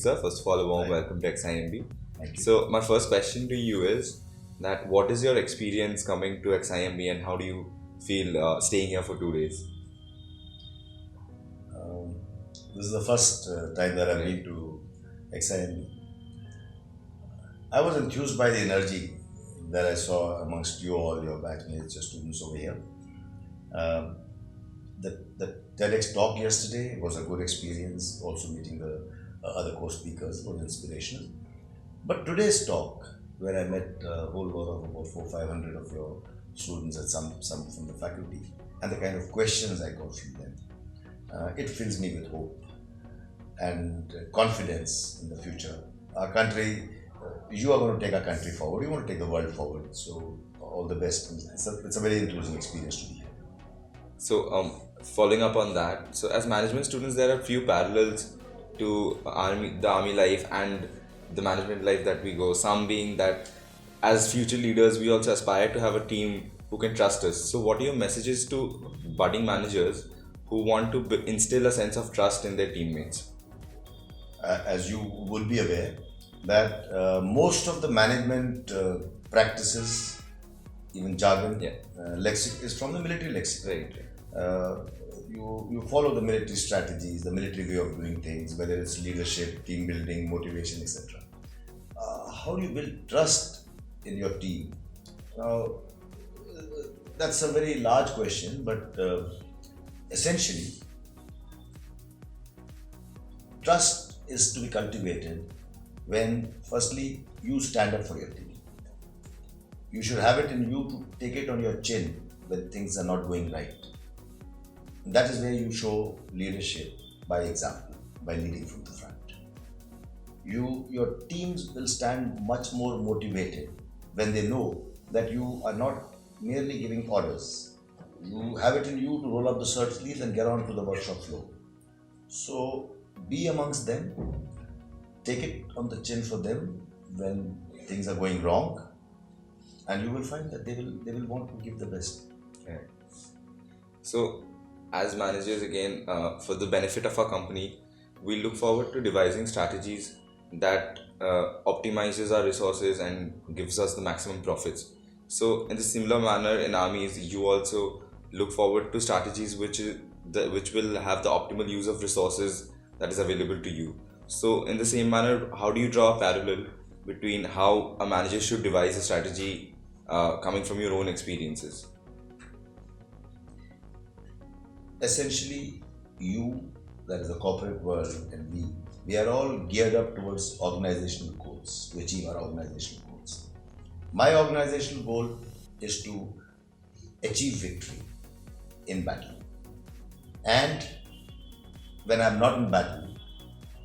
sir. First of all, a warm Right. welcome to XIMB. Thank you. So, my first question to you is that what is your experience coming to XIMB and how do you feel staying here for 2 days? Um, this is the first time that I've Right. been to XIMB. I was enthused by the energy that I saw amongst you all, your batchmates, your students over here. Um, the TEDx talk yesterday was a good experience. Also meeting the other co-speakers was inspirational. But today's talk, where I met a whole lot of about 400-500 of your students and some from the faculty, and the kind of questions I got from them, it fills me with hope and confidence in the future. Our country, you are going to take our country forward. You want to take the world forward. So all the best. It's a very enthusing experience to be here. So, following up on that, so as management students, there are few parallels to the army life and the management life that we go. Some being that as future leaders, we also aspire to have a team who can trust us. So, what are your messages to budding managers who want to instill a sense of trust in their teammates? As you would be aware, that most of the management practices, even jargon, lexic is from the military lexicon. Right. You follow the military strategies, the military way of doing things, whether it's leadership, team building, motivation, etc. How do you build trust in your team? Now, that's a very large question, but essentially, trust is to be cultivated when, firstly, you stand up for your team. You should have it in you to take it on your chin when things are not going right. That is where you show leadership by example, by leading from the front. Your teams will stand much more motivated when they know that you are not merely giving orders. You have it in you to roll up the shirt sleeves and get on to the workshop floor. So be amongst them, take it on the chin for them when things are going wrong, and you will find that they will want to give the best. Okay. So, as managers, again, for the benefit of our company, we look forward to devising strategies that optimizes our resources and gives us the maximum profits. So, in the similar manner, in armies, you also look forward to strategies which will have the optimal use of resources that is available to you. So, in the same manner, how do you draw a parallel between how a manager should devise a strategy coming from your own experiences? Essentially, you, that is the corporate world, and we are all geared up towards organizational goals, to achieve our organizational goals. My organizational goal is to achieve victory in battle. And when I'm not in battle,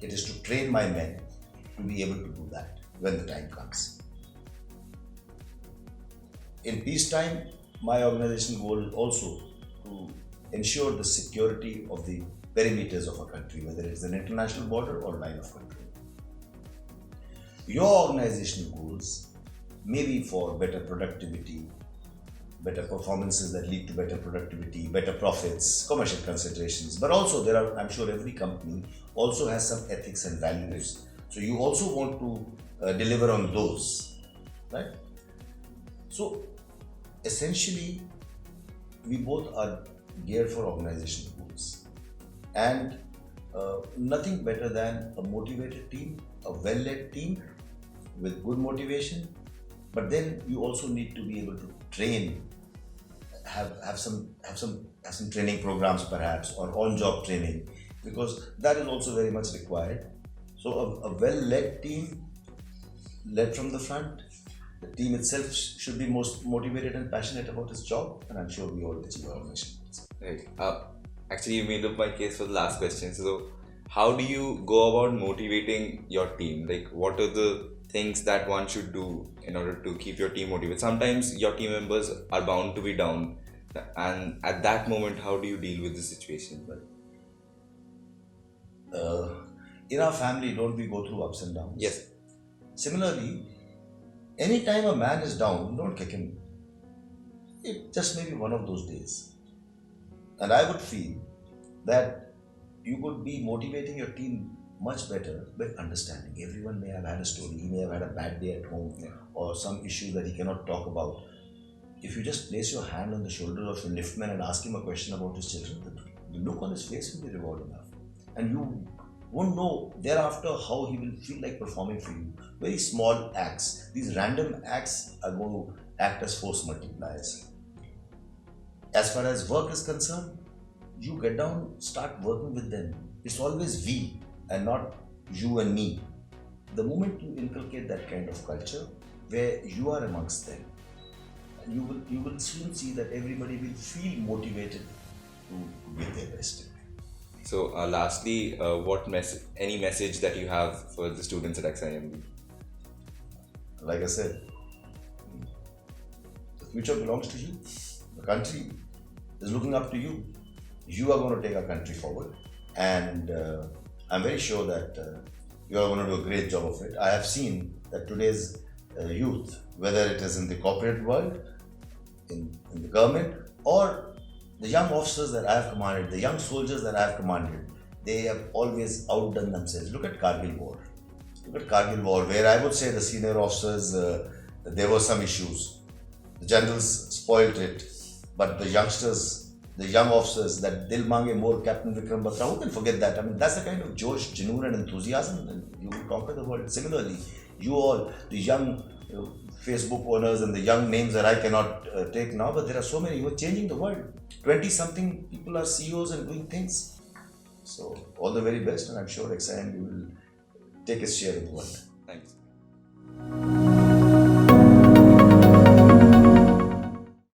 it is to train my men to be able to do that when the time comes. In peacetime, my organizational goal is also to ensure the security of the perimeters of a country, whether it's an international border or line of control. Your organizational goals may be for better productivity, better performances that lead to better productivity, better profits, commercial considerations, but also there are, I'm sure every company also has some ethics and values. So you also want to deliver on those, right? So essentially, we both are geared for organizational goals, and nothing better than a motivated team, a well-led team with good motivation. But then you also need to be able to train, have some training programs perhaps, or on-job training, because that is also very much required. So a well-led team, led from the front, the team itself should be most motivated and passionate about its job, and I'm sure we all achieve our mission. Right. Actually, you made up my case for the last question. So, how do you go about motivating your team? Like, what are the things that one should do in order to keep your team motivated? Sometimes your team members are bound to be down, and at that moment, how do you deal with the situation? In our family, don't we go through ups and downs? Yes. Similarly, anytime a man is down, don't kick him. It just may be one of those days. And I would feel that you could be motivating your team much better by understanding. Everyone may have had a story. He may have had a bad day at home, or some issue that he cannot talk about. If you just place your hand on the shoulder of a liftman and ask him a question about his children, the look on his face will be reward enough. And you won't know thereafter how he will feel like performing for you. Very small acts. These random acts are going to act as force multipliers. As far as work is concerned, you get down, start working with them. It's always we and not you and me. The moment you inculcate that kind of culture where you are amongst them, you will soon see that everybody will feel motivated to give their best. So, lastly, any message that you have for the students at XIMB? Like I said, the future belongs to you. The country is looking up to you. You are going to take our country forward, and I'm very sure that you are going to do a great job of it. I have seen that today's youth, whether it is in the corporate world, in the government, or the young officers that I have commanded, the young soldiers that I have commanded, they have always outdone themselves. Look at Kargil War. Look at Kargil War, where I would say the senior officers, there were some issues. The generals spoilt it, but the youngsters, the young officers, that Dil Mange More, Captain Vikram Batra, who can forget that? I mean, that's the kind of Josh, Junoon and enthusiasm, and you will conquer the world. Similarly, you all, the young Facebook owners and the young names that I cannot take now, but there are so many who are changing the world. 20-something people are CEOs and doing things. So, all the very best, and I'm sure XIMB will take its share of the world. Thanks.